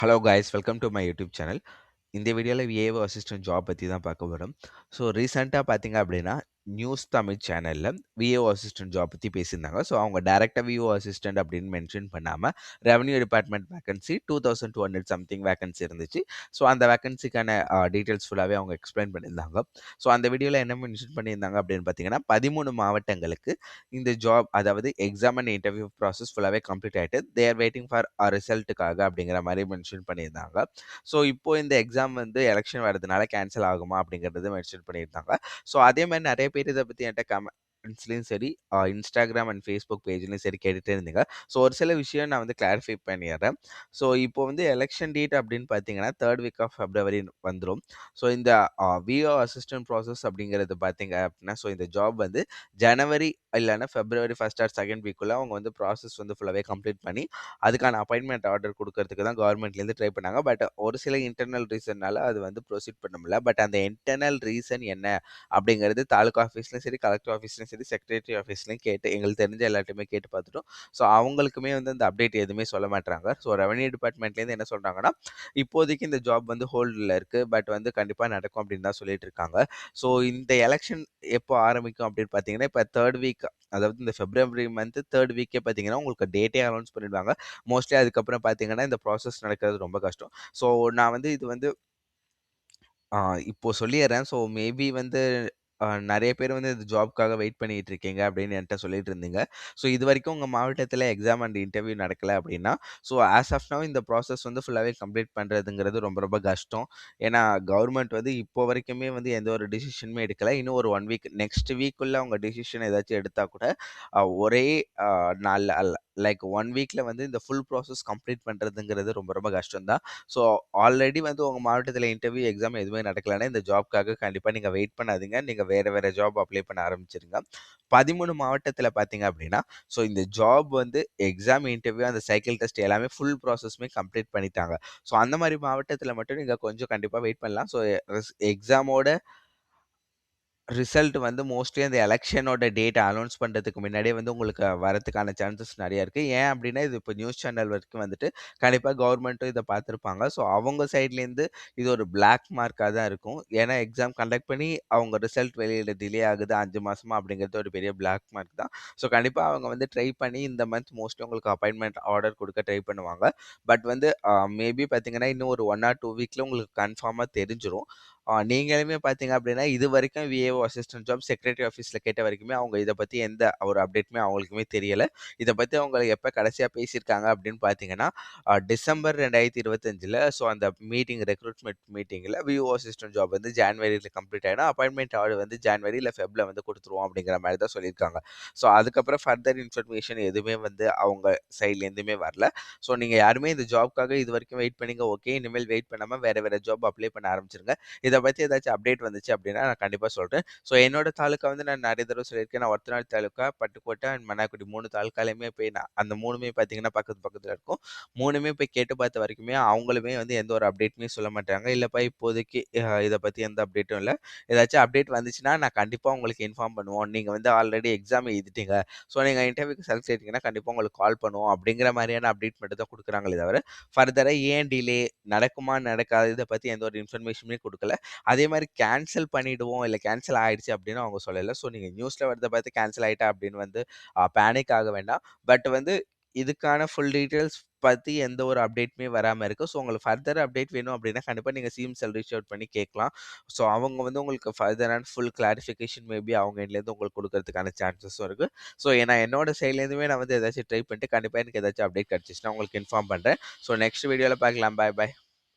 Hello guys welcome to my YouTube channel. இந்த வீடியோவில் VAO assistant job பற்றி தான் பார்க்க போகிறோம். ஸோ ரீசெண்டாக பார்த்தீங்க அப்படின்னா நியூஸ் தமிழ் சேனலில் விஏஓ அசிஸ்டன்ட் ஜாப் பற்றி பேசியிருந்தாங்க. ஸோ அவங்க டேரெக்டாக விஓ அசிஸ்டன்ட் அப்படின்னு மென்ஷன் பண்ணாமல் revenue department vacancy 2200 something vacancy இருந்துச்சு. ஸோ அந்த வேகன்சிக்கான டீட்டெயில்ஸ் ஃபுல்லாகவே அவங்க எக்ஸ்பிளைன் பண்ணியிருந்தாங்க. ஸோ அந்த வீடியோவில் என்ன மென்ஷன் பண்ணியிருந்தாங்க அப்படின்னு பார்த்தீங்கன்னா 13 மாவட்டங்களுக்கு இந்த ஜாப் அதாவது எக்ஸாம் அண்ட் இன்டர்வியூ ப்ராசஸ் ஃபுல்லாகவே கம்ப்ளீட் ஆகிட்டு தேர் வெயிட்டிங் ஃபார் ரிசல்ட்டுக்காக அப்படிங்கிற மாதிரி மென்ஷன் பண்ணியிருந்தாங்க. ஸோ இப்போ இந்த எக்ஸாம் வந்து எலெக்ஷன் வரதுனால கேன்சல் ஆகுமா அப்படிங்கிறது மென்ஷன் பண்ணியிருந்தாங்க. ஸோ அதே மாதிரி நிறைய பேர் இதை பற்றி என்கிட்ட கமெண்ட்ஸ்லையும் சரி இன்ஸ்டாகிராம் அண்ட் ஃபேஸ்புக் பேஜ்லையும் சரி கேட்டுகிட்டே இருந்தீங்க. ஸோ ஒரு சில விஷயம் நான் வந்து கிளாரிஃபை பண்ணிடுறேன். ஸோ இப்போ வந்து எலெக்ஷன் டேட் அப்படின்னு பார்த்தீங்கன்னா 3rd வீக் ஆஃப் ஃபெப்ரவரி வந்துடும். ஸோ இந்த விஓ அசிஸ்டன்ட் ப்ராசஸ் அப்படிங்கிறது பார்த்தீங்க அப்படின்னா ஸோ இந்த ஜாப் வந்து ஜனவரி இல்லைன்னா ஃபெப்ரவரி ஃபர்ஸ்ட் ஆர் செகண்ட் வீக்குள்ளே அவங்க வந்து ப்ராசஸ் வந்து ஃபுல்லாகவே கம்ப்ளீட் பண்ணி அதுக்கான அப்பாயின்மெண்ட் ஆர்டர் கொடுக்கறதுக்கு தான் கவர்மெண்ட்லேருந்து ட்ரை பண்ணாங்க. பட் ஒரு சில இன்டர்னல் ரீசன்னால அது வந்து ப்ரொசீட் பண்ண முடியல. பட் அந்த இன்டர்னல் ரீசன் என்ன அப்படிங்கிறது தாலுகா ஆஃபீஸ்லையும் சரி, கலெக்டர் ஆஃபீஸ்லையும் சரி, செக்ரட்டரி ஆஃபீஸ்லையும் கேட்டு எங்களுக்கு தெரிஞ்ச எல்லாத்தையுமே கேட்டு பார்த்துட்டோம். ஸோ அவங்களுக்குமே வந்து அந்த அப்டேட் எதுவுமே சொல்ல மாட்டாங்க. ஸோ ரெவன்யூ டிபார்ட்மெண்ட்லேருந்து என்ன சொல்கிறாங்கன்னா இப்போதைக்கு இந்த ஜாப் வந்து ஹோல்டில் இருக்குது. பட் வந்து கண்டிப்பாக நடக்கும் அப்படின்னு தான் சொல்லிட்டு இருக்காங்க. ஸோ இந்த எலெக்ஷன் எப்போ ஆரம்பிக்கும் அப்படின்னு பார்த்தீங்கன்னா இப்போ 3rd வீக் அதாவது இந்த ஃபெப்ரவரி மந்த் 3rd வீக்கே பார்த்தீங்கன்னா உங்களுக்கு டேட்டே அனௌன்ஸ் பண்ணிடுவாங்க. மோஸ்ட்லி அதுக்கப்புறம் பார்த்தீங்கன்னா இந்த ப்ராசஸ் நடக்கிறது ரொம்ப கஷ்டம். ஸோ நான் வந்து இது வந்து இப்போ சொல்லிர்றேன். ஸோ மேபி வந்து நெறைய பேர் வந்து இந்த ஜாப்க்காக வெயிட் பண்ணிட்டு இருக்கீங்க அப்படின்னு என்ட்ட சொல்லிட்டு இருந்தீங்க. ஸோ இதுவரைக்கும் உங்க மாவட்டத்தில எக்ஸாம் அண்ட் இன்டர்வியூ நடக்கல அப்படின்னா, ஸோ ஆஸ் ஆஃப் நவ் இந்த ப்ராசஸ் வந்து ஃபுல்லாவே கம்ப்ளீட் பண்றதுங்கிறது ரொம்ப ரொம்ப கஷ்டம். ஏன்னா கவர்மெண்ட் வந்து இப்போ வரைக்குமே வந்து எந்த ஒரு டிசிஷனுமே எடுக்கல. இன்னும் ஒரு 1 வீக் நெக்ஸ்ட் வீக்குள்ள அவங்க டிசிஷன் ஏதாச்சும் எடுத்தா கூட ஒரே நாள்ல லைக் 1 வீக்ல வந்து இந்த ஃபுல் ப்ராசஸ் கம்ப்ளீட் பண்றதுங்கிறது ரொம்ப ரொம்ப கஷ்டம் தான். ஸோ ஆல்ரெடி வந்து உங்க மாவட்டத்தில இன்டர்வியூ, எக்ஸாம் எதுவுமே நடக்கலன்னா, இந்த ஜாப்க்காக கண்டிப்பா நீங்க வெயிட் பண்ணாதீங்க. நீங்க வேற வேற ஜாப் அப்ளை பண்ண ஆரம்பிச்சுருங்க. 13 மாவட்டத்தில பார்த்தீங்க அப்டின்னா, ஸோ இந்த ஜாப் வந்து எக்ஸாம், இன்டர்வியூ அந்த சைக்கிள் டெஸ்ட் எல்லாமே ஃபுல் ப்ராசஸுமே கம்ப்ளீட் பண்ணிட்டாங்க. ஸோ அந்த மாரி மாவட்டத்தில மட்டும் நீங்க கொஞ்சம் கண்டிப்பா வெயிட் பண்ணலாம். ஸோ எக்ஸாமோட ரிசல்ட் வந்து மோஸ்ட்லி அந்த எலக்ஷனோட டேட் அனௌன்ஸ் பண்றதுக்கு முன்னாடியே வந்து உங்களுக்கு வரதுக்கான சான்சஸ் நெறைய இருக்கு. ஏன் அப்டின்னா, இது இப்போ நியூஸ் சேனல் வரைக்கும் வந்துட்டு கண்டிப்பா கவர்மெண்ட்டும் இத பார்த்துருப்பாங்க. ஸோ அவங்க சைட்லேருந்து இது ஒரு பிளாக் மார்க்கா தான் இருக்கும். ஏன்னா எக்ஸாம் கண்டக்ட் பண்ணி அவங்க ரிசல்ட் வெளியிட டிலே ஆகுது 5 மாசமா அப்படிங்கிறது ஒரு பெரிய பிளாக் மார்க் தான். ஸோ கண்டிப்பா அவங்க வந்து ட்ரை பண்ணி இந்த மந்த் மோஸ்ட்லி உங்களுக்கு அப்பாயின்ட்மென்ட் ஆர்டர் குடுக்க ட்ரை பண்ணுவாங்க. பட் வந்து மேபி பார்த்தீங்கன்னா, இன்னும் ஒரு 1 ஆர் 2 வீக்ல உங்களுக்கு கன்ஃபார்மா தெரிஞ்சிரும். நீங்களுமே பார்த்தீங்க அப்படின்னா, இதுவரைக்கும் விஏஓ அசிஸ்டன்ட் ஜாப் செக்ரட்டரி ஆஃபீஸ்ல கேட்ட வரைக்குமே அவங்க இத பத்தி எந்த ஒரு அப்டேட்டுமே அவங்களுக்குமே தெரியல. இத பத்தி அவங்க எப்ப கடைசியா பேசியிருக்காங்க அப்படின்னு பார்த்தீங்கன்னா, டிசம்பர் 2025ல ஸோ அந்த மீட்டிங் ரெக்ரூட்மென்ட் மீட்டிங்ல விஓ அசிஸ்டன்ட் ஜாப் வந்து ஜான்வரில கம்ப்ளீட் ஆயிடும். அப்பாயின்ட்மென்ட் ஆர்டர் வந்து ஜான்வரி இல்ல ஃபெப்ல வந்து குடுத்துருவோம் அப்படிங்கிற மாரி தான் சொல்லியிருக்காங்க. ஸோ அதுக்கப்புறம் ஃபர்தர் இன்ஃபர்மேஷன் எதுவுமே வந்து அவங்க சைட்லேருந்துமே வரல. ஸோ நீங்க யாருமே இந்த ஜாப்க்காக இதுவரைக்கும் வெயிட் பண்ணீங்க. ஓகே. இனிமேல் வெயிட் பண்ணாம வேற வேற ஜாப் அப்ளை பண்ண ஆரம்பிச்சுருங்க. இத பத்தி ஏதாச்சும் அப்டேட் வந்துச்சு அப்டின்னா, நான் கண்டிப்பா சொல்றேன். ஸோ என்னோட தாலுக்கா வந்து நான் நெறைய தடவ சொல்லியிருக்கேன். நான் ஒரத்தநாடு தாலுக்கா, பட்டுக்கோட்டை அண்ட் மன்னார்குடி 3 தாலுக்காலயுமே போய் நான் அந்த 3மே பார்த்தீங்கன்னா பக்கத்து பக்கத்துல இருக்கும். 3மே போய் கேட்டு பார்த்த வரைக்குமே அவங்களுமே வந்து எந்த ஒரு அப்டேட்டுமே சொல்ல மாட்டாங்க. இல்லப்பா இப்போதைக்கு இத பத்தி எந்த அப்டேட்டும் இல்ல. ஏதாச்சும் அப்டேட் வந்துச்சுன்னா, நான் கண்டிப்பா உங்களுக்கு இன்ஃபார்ம் பண்ணுவோம். நீங்க வந்து ஆல்ரெடி எக்ஸாம் எழுதிட்டீங்க. ஸோ நீங்க இன்டர்வியூக்கு செலக்ட் ஆயிட்டீங்கன்னா, கண்டிப்பா உங்களுக்கு கால் பண்ணுவோம். அப்படிங்கிற மாரியான அப்டேட் மட்டும் தான் குடுக்குறாங்களே தவிர, ஃபர்தரா ஏன் டிலே நடக்குமா, நடக்காதா இத பத்தி எந்த ஒரு இன்ஃபர்மேஷனுமே குடுக்கல. அதே மாரி கேன்சல் பண்ணிடுவோம், இல்ல கேன்சல் ஆயிடுச்சு அப்படின்னு அவங்க சொல்லல. ஸோ நீங்க நியூஸ்ல வரத பார்த்து கேன்சல் ஆயிட்டா அப்படின்னு வந்து பேனிக் ஆக வேண்டாம். பட் வந்து இதுக்கான ஃபுல் டீட்டெயில்ஸ் பத்தி எந்த ஒரு அப்டேட்டுமே வராம இருக்கு. ஸோ உங்களுக்கு ஃபர்தர் அப்டேட் வேணும் அப்படின்னா, கண்டிப்பா நீங்க சிஎம் செல் ரீச் அவுட் பண்ணி கேட்கலாம். ஸோ அவங்க வந்து உங்களுக்கு ஃபர்தரான ஃபுல் கிளாரிஃபிகேஷன் மேபி அவங்க எண்ட்லேருந்து உங்களுக்கு குடுக்கறதுக்கான சான்சஸும் இருக்கு. ஸோ ஏன்னா என்னோட சைட்லேருந்துமே நான் வந்து ஏதாச்சும் ட்ரை பண்ணிட்டு கண்டிப்பா எனக்கு ஏதாச்சும் அப்டேட் கிடைச்சுச்சுன்னா உங்களுக்கு இன்ஃபார்ம் பண்றேன். ஸோ நெக்ஸ்ட் வீடியோல பார்க்கலாம். பாய் பாய்.